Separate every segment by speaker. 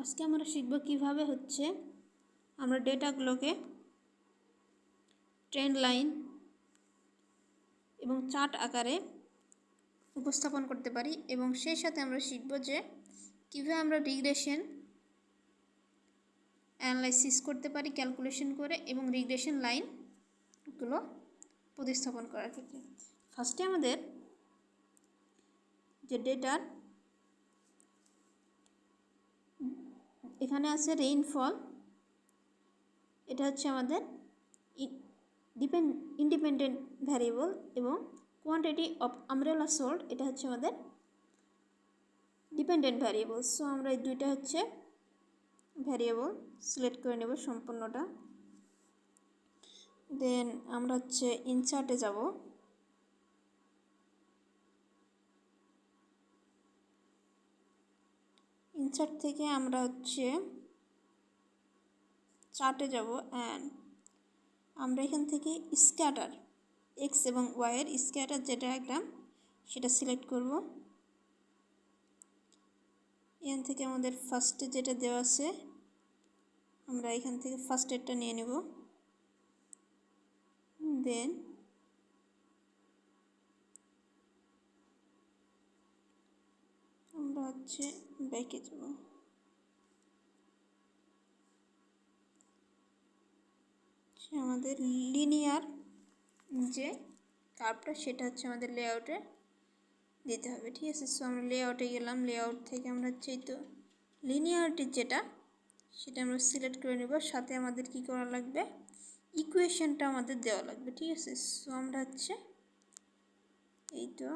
Speaker 1: আজকে আমরা শিখব কিভাবে হচ্ছে আমরা ডেটাগুলোকে ট্রেন্ড লাইন এবং চার্ট আকারে উপস্থাপন করতে পারি এবং সেই সাথে আমরা শিখব যে কিভাবে আমরা রিগ্রেশন অ্যানালাইসিস করতে পারি ক্যালকুলেশন করে এবং রিগ্রেশন লাইনগুলো প্রতিস্থাপন করার ক্ষেত্রে। ফার্স্টে আমাদের যে ডেটার এখানে আছে রেইনফল, এটা হচ্ছে আমাদের ইন্ডিপেন্ডেন্ট ভ্যারিয়েবল, এবং কোয়ান্টিটি অফ আমব্রেলা সোল্ড এটা হচ্ছে আমাদের ডিপেন্ডেন্ট ভ্যারিয়েবল। সো আমরা এই দুইটা হচ্ছে ভ্যারিয়েবল সিলেক্ট করে নেব সম্পূর্ণটা। দেন আমরা হচ্ছে ইনসার্টে যাব, ইনসার্ট থেকে আমরা হচ্ছে চার্টে যাব অ্যান্ড আমরা এখান থেকে স্ক্যাটার এক্স এবং ওয়াইয়ের স্ক্যাটার যে ডায়াগ্রাম সেটা সিলেক্ট করব। এখান থেকে আমাদের ফার্স্টে যেটা দেওয়া আছে আমরা এখান থেকে ফার্স্টেরটা নিয়ে নেব। দেন আমরা হচ্ছে ব্যাকে যাব, আমাদের লিনিয়ার যে কার্ভটা সেটা হচ্ছে আমাদের লেআউটে দিতে হবে, ঠিক আছে। সো আমরা লেআউটে গেলাম, লেআউট থেকে আমরা হচ্ছে এই তো লিনিয়ারিটির যেটা সেটা আমরা সিলেক্ট করে নেব। সাথে আমাদের কি করা লাগবে, ইকুয়েশনটা আমাদের দেওয়া লাগবে, ঠিক আছে। সো আমরা হচ্ছে এই তো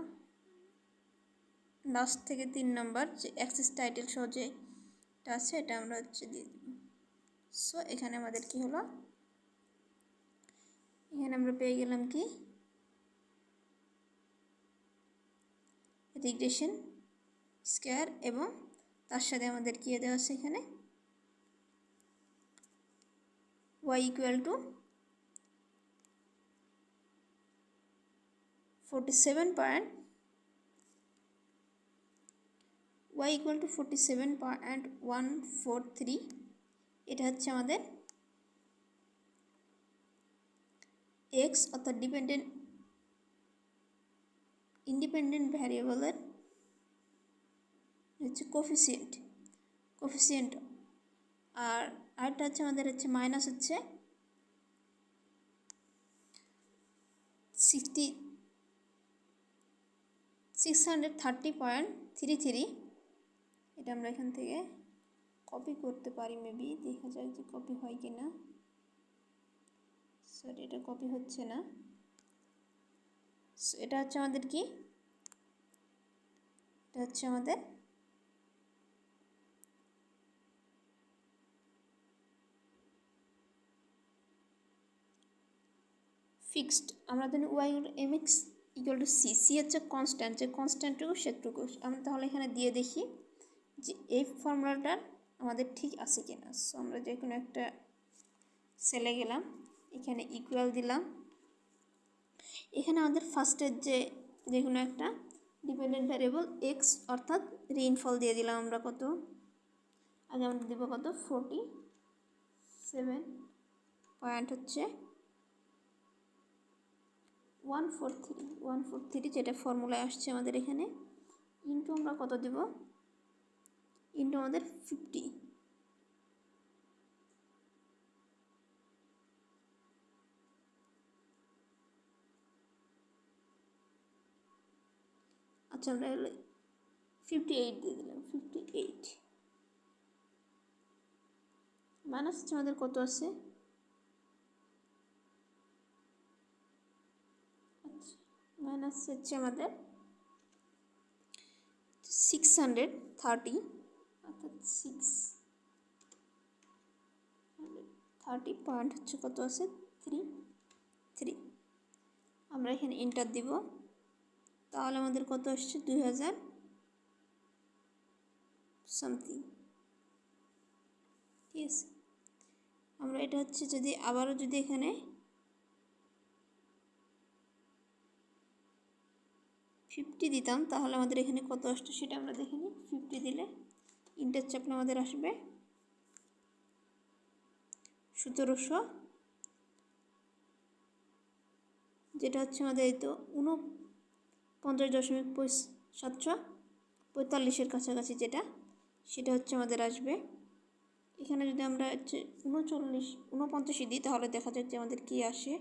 Speaker 1: লাস্ট থেকে 3 নম্বর যে অ্যাক্সেস টাইটেল সহ যেটা আছে এটা আমরা হচ্ছে দিয়ে দেব। সো এখানে আমাদের কি হলো, এখানে আমরা পেয়ে গেলাম কি রিগ্রেশন স্কয়ার, এবং তার সাথে আমাদের কি দেওয়া আছে এখানে y ইকুয়াল টু 47.143, এটা হচ্ছে আমাদের এক্স অর্থাৎ ইন্ডিপেন্ডেন্ট ভ্যারিয়েবলের হচ্ছে কোফিসিয়েন্ট, আর আরেকটা হচ্ছে আমাদের হচ্ছে মাইনাস হচ্ছে 630.33, এটা আমরা এখান থেকে কপি করতে পারি, মেবি দেখা যাক যে কপি হয় কি না। সরি, এটা কপি হচ্ছে না। এটা হচ্ছে আমাদের কি, এটা হচ্ছে আমাদের ফিক্সড। আমরা ধরি Y M X equal to C, C হচ্ছে কনস্ট্যান্ট, যে কনস্ট্যান্টটুকু সেটুকু আমরা তাহলে এখানে দিয়ে দেখি যে এই ফর্মুলাটার আমাদের ঠিক আছে কিনা। সো আমরা যে কোনো একটা সেলে গেলাম, এখানে ইকুয়াল দিলাম, এখানে আমাদের ফার্স্টের যে কোনো একটা ডিপেন্ডেন্ট ভ্যারিয়েবল এক্স অর্থাৎ রেইনফল দিয়ে দিলাম আমরা কত, আগে আমরা দেবো কত 47 পয়েন্ট হচ্ছে 143 যেটা ফর্মুলায় আসছে আমাদের এখানে, ইন্টু আমরা কত দেব, ইন্টু আমাদের 50। আচ্ছা আমরা 58 দিয়ে দিলাম, 58 মাইনাস হচ্ছে আমাদের কত আছে, আচ্ছা মাইনাস হচ্ছে আমাদের 630, অর্থাৎ 630 পয়েন্ট হচ্ছে কত আছে 3। আমরা এখানে এন্টার দিব, তাহলে আমাদের কত আসছে 2000 সামথিং, ঠিক আছে। আমরা এটা হচ্ছে যদি আবারও যদি এখানে 50 দিতাম তাহলে আমাদের এখানে কত আসছে সেটা আমরা দেখে নিই। 50 দিলে ইন্টার চাপলে আমাদের আসবে 1700, যেটা হচ্ছে আমাদের এই তো 49.745 কাছাকাছি, সেটা হচ্ছে আমাদের আসবে। এখানে যদি আমরা হচ্ছে 49 দিই তাহলে দেখা যাক যে আমাদের কি আসে।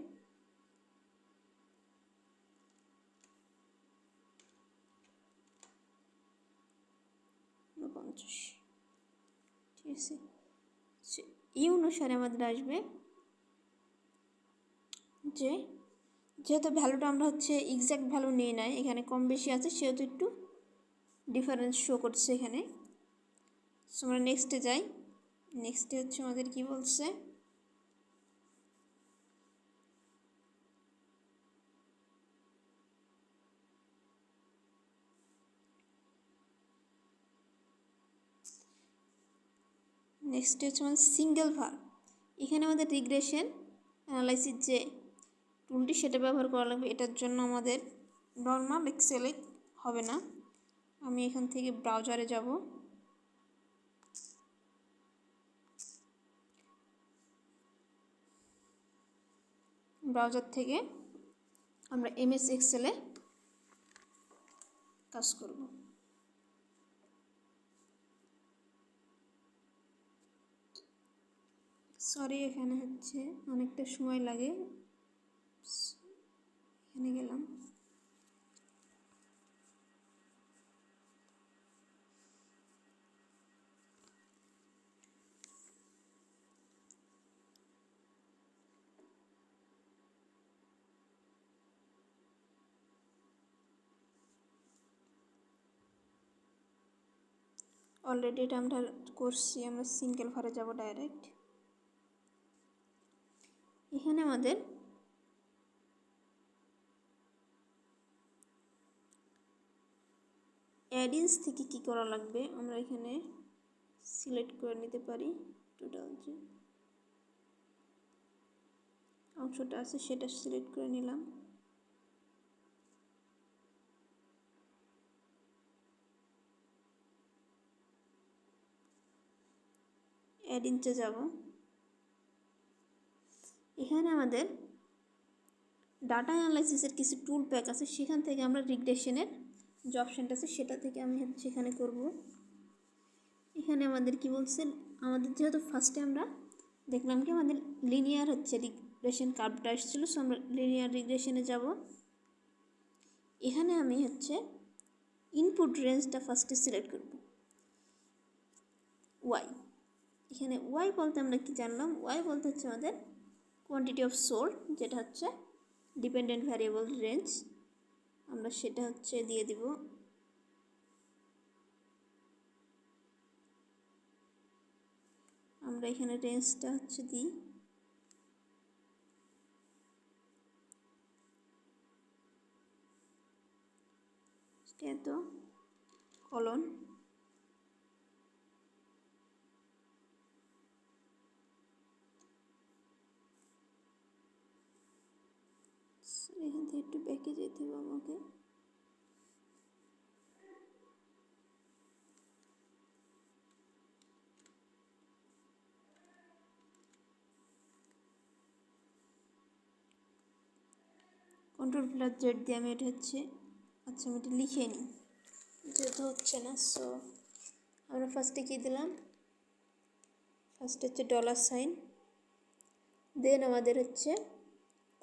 Speaker 1: ঠিক আছে, এই অনুসারে আমাদের আসবে যে যেহেতু ভ্যালুটা আমরা হচ্ছে এক্স্যাক্ট ভ্যালু নিয়ে নাই, এখানে কম বেশি আছে, সেহেতু একটু ডিফারেন্স শো করছে এখানে। সো আমরা নেক্সটে যাই। নেক্সটে হচ্ছে আমাদের কি বলছে, নেক্সট হচ্ছে আমাদের সিঙ্গেল ভার। এখানে আমাদের রিগ্রেশন অ্যানালাইসিস যে টুলটি সেটা ব্যবহার করা লাগবে। এটার জন্য আমাদের নর্মাল এক্সেলে হবে না। আমি এখান থেকে ব্রাউজারে যাব। ব্রাউজার থেকে আমরা এমএস এক্সেলে কাজ করব। সরি, এখানে হচ্ছে অনেকটা সময় লাগে। এখানে গেলাম। অলরেডি এটা আমরা করছি, আমরা সিঙ্গেল ভারে যাব ডাইরেক্ট। এখানে আমাদের অ্যাডিন্স থেকে কি করা লাগবে আমরা এখানে সিলেক্ট করে নিতে পারি। টোটাল যে অংশটা আছে সেটা সিলেক্ট করে নিলাম। অ্যাডিন্সে যাব। এখানে আমাদের ডাটা অ্যানালাইসিসের কিছু টুল প্যাক আছে, সেখান থেকে আমরা রিগ্রেশনের যে অপশানটা আছে সেটা থেকে আমি সেখানে করব। এখানে আমাদের কি বলছে, আমাদের যেহেতু ফার্স্টে আমরা দেখলাম কি আমাদের লিনিয়ার হচ্ছে রিগ্রেশন কার্ভটা এসেছিল, সো আমরা লিনিয়ার রিগ্রেশনে যাব। এখানে আমি হচ্ছে ইনপুট রেঞ্জটা ফার্স্টে সিলেক্ট করব, ওয়াই। এখানে ওয়াই বলতে আমরা কি জানলাম, ওয়াই বলতে হচ্ছে আমাদের কোয়ান্টিটি অফ সোল্ড, যেটা হচ্ছে ডিপেন্ডেন্ট ভ্যারিয়েবল রেঞ্জ। আমরা সেটা হচ্ছে দিয়ে দিব। আমরা এখানে রেঞ্জটা হচ্ছে দিই এত কলন এখান থেকে একটু ব্যাকে যেতে হবে আমাকে। Ctrl+Z দিয়ে আমি এটা হচ্ছে, আচ্ছা আমি এটা লিখে নিই যেহেতু হচ্ছে না। সো আমরা ফার্স্টে কী দিলাম, ফার্স্ট হচ্ছে $, দেন আমাদের হচ্ছে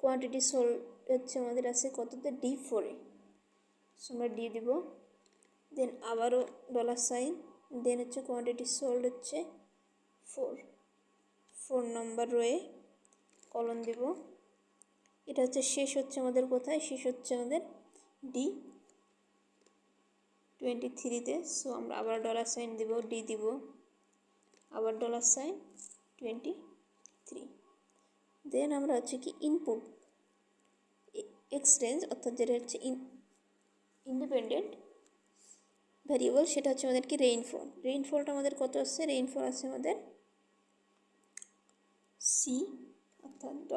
Speaker 1: কোয়ান্টিটি সোল্ড হচ্ছে আমাদের আছে কততে, D4-এ। সো আমরা ডি দিব, দেন আবারও $, দেন হচ্ছে কোয়ান্টিটি সোল্ড হচ্ছে 4 নম্বর রোয়ে কলন দিব। এটা হচ্ছে শেষ হচ্ছে আমাদের কোথায়, শেষ হচ্ছে আমাদের D23-তে। সো আমরা আবার $, দিব, ডি দিব, আবার $23। দেন আমরা হচ্ছে কি ইনপুট এক্স রেঞ্জ, অর্থাৎ যেটা হচ্ছে ইন্ডিপেন্ডেন্ট ভ্যারিয়েবল, সেটা হচ্ছে আমাদের কি রেইনফল। রেইনফলটা আমাদের কত আছে, রেইনফল আছে আমাদের সি, অর্থাৎ $,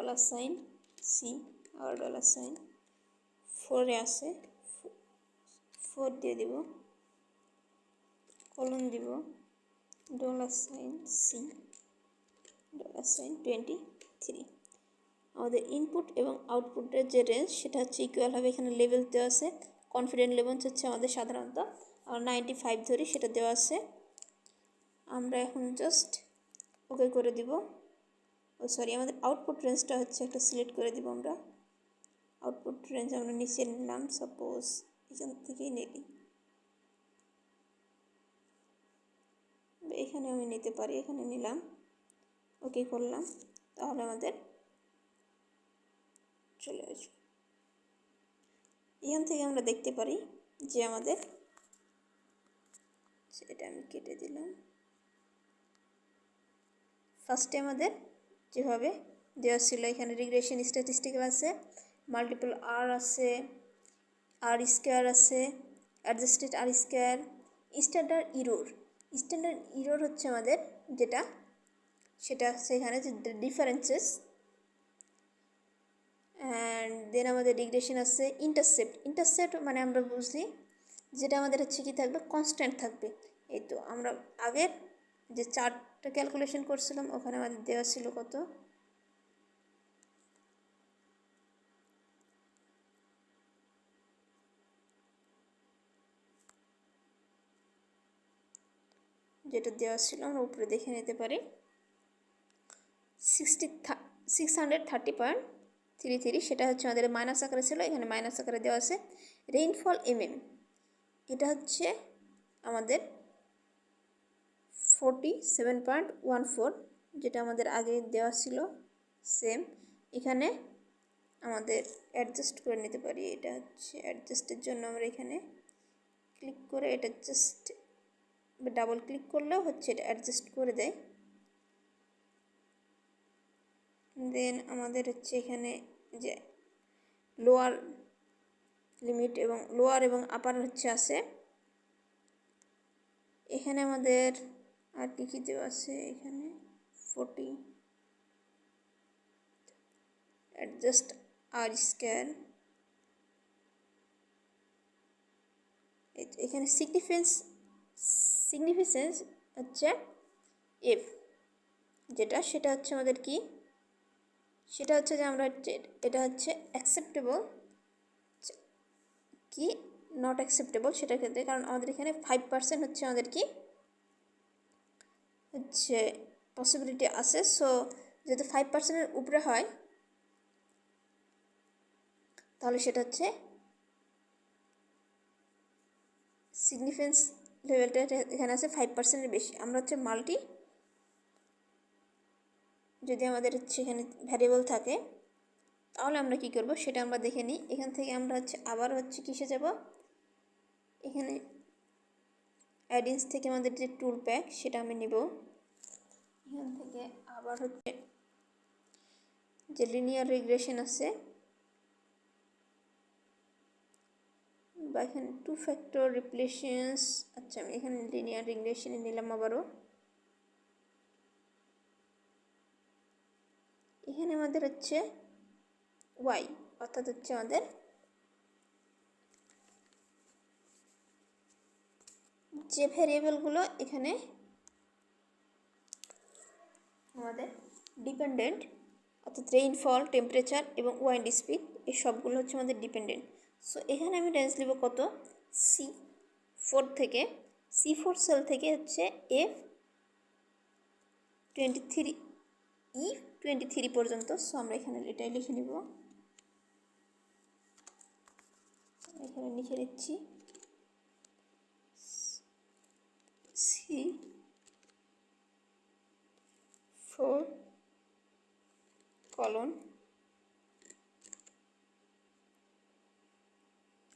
Speaker 1: আর $, 4-এ আছে, 4 দিয়ে দিব, কলন দিব $, সি, $23 আমাদের ইনপুট এবং আউটপুটের যে রেঞ্জ সেটা হচ্ছে ইকুয়াল হবে। এখানে লেভেল দেওয়া আছে, কনফিডেন্ট লেভেল হচ্ছে আমাদের সাধারণত আমরা 95 ধরি, সেটা দেওয়া আছে। আমরা এখন জাস্ট ওকে করে দিব। আমাদের আউটপুট রেঞ্জটা হচ্ছে একটা সিলেক্ট করে দিব। আমরা আউটপুট রেঞ্জ আমরা নিচে নিলাম, সাপোজ এখান থেকেই নিই, এখানে আমি নিতে পারি, এখানে নিলাম, ওকে করলাম, তাহলে আমাদের চলে আসবে। এখান থেকে আমরা দেখতে পারি যে আমাদের, এটা আমি কেটে দিলাম, ফার্স্টে আমাদের যেভাবে দেওয়া ছিল এখানে রিগ্রেশন স্ট্যাটিস্টিক্যাল আছে, মাল্টিপল আর আছে, আর স্কোয়ার আছে, অ্যাডজাস্টেড আর স্কোয়ার, স্ট্যান্ডার্ড ইরর হচ্ছে আমাদের যেটা, সেটা হচ্ছে এখানে যে ডিফারেন্সেস। অ্যান্ড দেন আমাদের রিগ্রেশন আছে, ইন্টারসেপ্ট মানে আমরা বুঝলি যেটা আমাদের হচ্ছে কি থাকবে, কনস্ট্যান্ট থাকবে। এই তো আমরা আগের যে চার্টটা ক্যালকুলেশন করছিলাম ওখানে আমাদের দেওয়া ছিল কত, যেটা দেওয়া ছিল আমরা উপরে দেখে নিতে পারি, 630.33, সেটা হচ্ছে আমাদের মাইনাস আকারে ছিল, এখানে মাইনাস আকারে দেওয়া আছে। রেইনফল এটা হচ্ছে আমাদের 47.14, যেটা আমাদের আগে দেওয়া ছিল সেম। এখানে আমাদের অ্যাডজাস্ট করে নিতে পারি, এটা হচ্ছে অ্যাডজাস্টের জন্য আমরা এখানে ক্লিক করে এটা জাস্ট ডাবল ক্লিক করলেও হচ্ছে এটা অ্যাডজাস্ট করে দেয়। দেন আমাদের হচ্ছে এখানে যে লোয়ার লিমিট এবং লোয়ার এবং আপার হচ্ছে আছে। এখানে আমাদের আর কি দেওয়া আছে, এখানে 40 অ্যাডজাস্ট আর স্কোয়ার, এখানে সিগনিফিকেন্স হচ্ছে এফ, যেটা সেটা হচ্ছে আমাদের কি, সেটা হচ্ছে যে আমরা এটা হচ্ছে অ্যাকসেপ্টেবল কি নট অ্যাকসেপ্টেবল সেটার ক্ষেত্রে, কারণ আমাদের এখানে 5% হচ্ছে আমাদের কি হচ্ছে পসিবিলিটি আছে। সো যদি 5%-এর উপরে হয় তাহলে সেটা হচ্ছে সিগনিফিকেন্স লেভেলটা এখানে আছে 5%-এর বেশি। আমরা হচ্ছে মাল্টি, যদি আমাদের হচ্ছে এখানে ভ্যারিয়েবল থাকে তাহলে আমরা কি করব সেটা আমরা দেখে নিই। এখান থেকে আমরা হচ্ছে আবার হচ্ছে কিসে যাব, এখানে অ্যাডিন্স থেকে আমাদের যে টুল প্যাক সেটা আমি নেব। এখান থেকে আবার হচ্ছে যে লিনিয়ার রিগ্রেশন আছে বা এখানে 2 ফ্যাক্টর রিপ্লেশনস, আচ্ছা আমি এখানে লিনিয়ার রিগ্রেশনে নিলাম আবারও। এখানে আমাদের হচ্ছে ওয়াই, অর্থাৎ হচ্ছে আমাদের যে ভ্যারিয়েবলগুলো এখানে আমাদের ডিপেন্ডেন্ট, অর্থাৎ রেইনফল, টেম্পারেচার এবং উইন্ড স্পিড, এই সবগুলো হচ্ছে আমাদের ডিপেন্ডেন্ট। সো এখানে আমি রেঞ্জ নেব কত, C4 থেকে, C4 সেল থেকে হচ্ছে F23 পর্যন্ত। সো আমরা এখানে এটাই লিখে নেব, এখানে লিখে নিচ্ছি C4 colon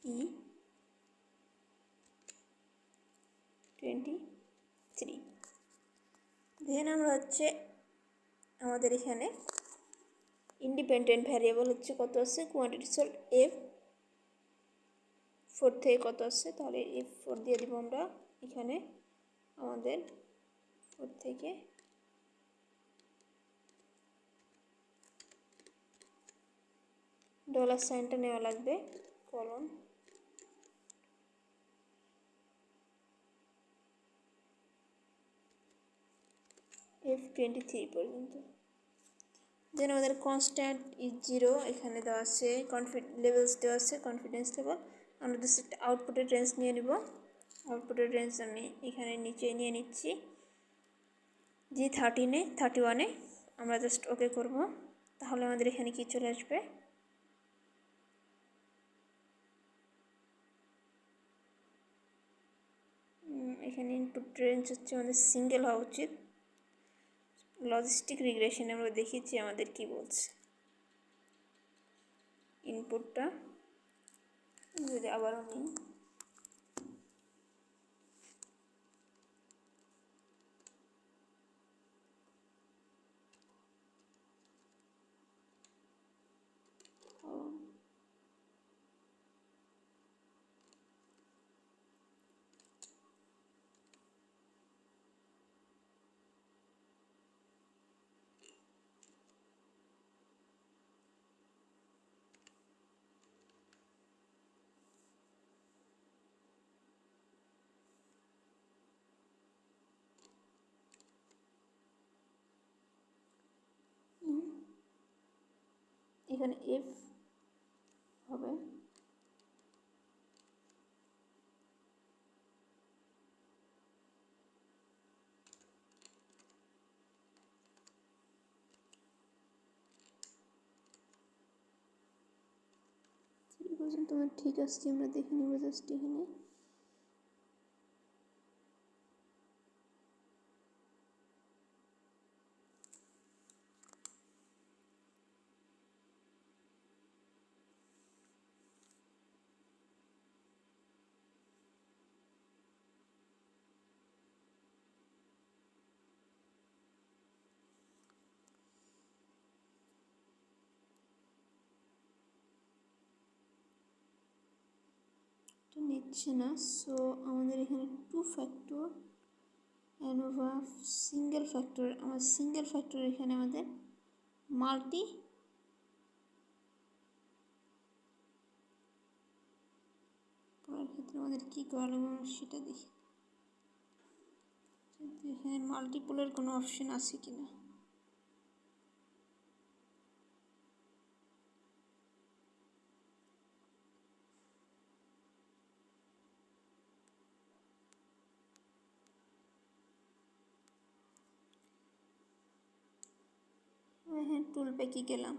Speaker 1: E23। দেন আমরা হচ্ছে আমাদের এখানে ইন্ডিপেন্ডেন্ট ভ্যারিয়েবল হচ্ছে কত আছে, কোয়ান্টিটি সল্ট F4 থেকে কত আছে, তাহলে F4 দিয়ে দিব আমরা এখানে। আমাদের 4 থেকে ডলার সাইনটা নেওয়া লাগবে, কলন F23 পর্যন্ত। দেন আমাদের কনস্ট্যান্ট ইজ 0 এখানে দেওয়া আছে, লেভেলস দেওয়া আছে, কনফিডেন্স লেভেল। আমরা জাস্ট একটা আউটপুটের রেঞ্জ নিয়ে নিব। আউটপুটের রেঞ্জ আমি এখানে নিচে নিয়ে নিচ্ছি G13-এ 31-এ। আমরা জাস্ট ওকে করব, তাহলে আমাদের এখানে কি চলে আসবে, এখানে ইনপুট রেঞ্জ হচ্ছে আমাদের সিঙ্গেল হওয়া উচিত। লজিস্টিক রিগ্রেশনে আমরা দেখিয়েছি আমাদের কি বলছে। ইনপুটটা যদি আবারও নিই, এখানে এফ হবে, তোমার ঠিক আছে, আমরা দেখে নিব জাস্ট এখানে। নিচ্ছে না, সো আমাদের এখানে 2 ফ্যাক্টর অ্যানোভা সিঙ্গেল ফ্যাক্টর, আমার সিঙ্গেল ফ্যাক্টর এখানে আমাদের মাল্টি করার ক্ষেত্রে আমাদের কী করা লাগবে সেটা দেখি, এখানে মাল্টিপলের কোনো অপশন আছে কিনা। হ্যাঁ, টুল প্যাকে গেলাম,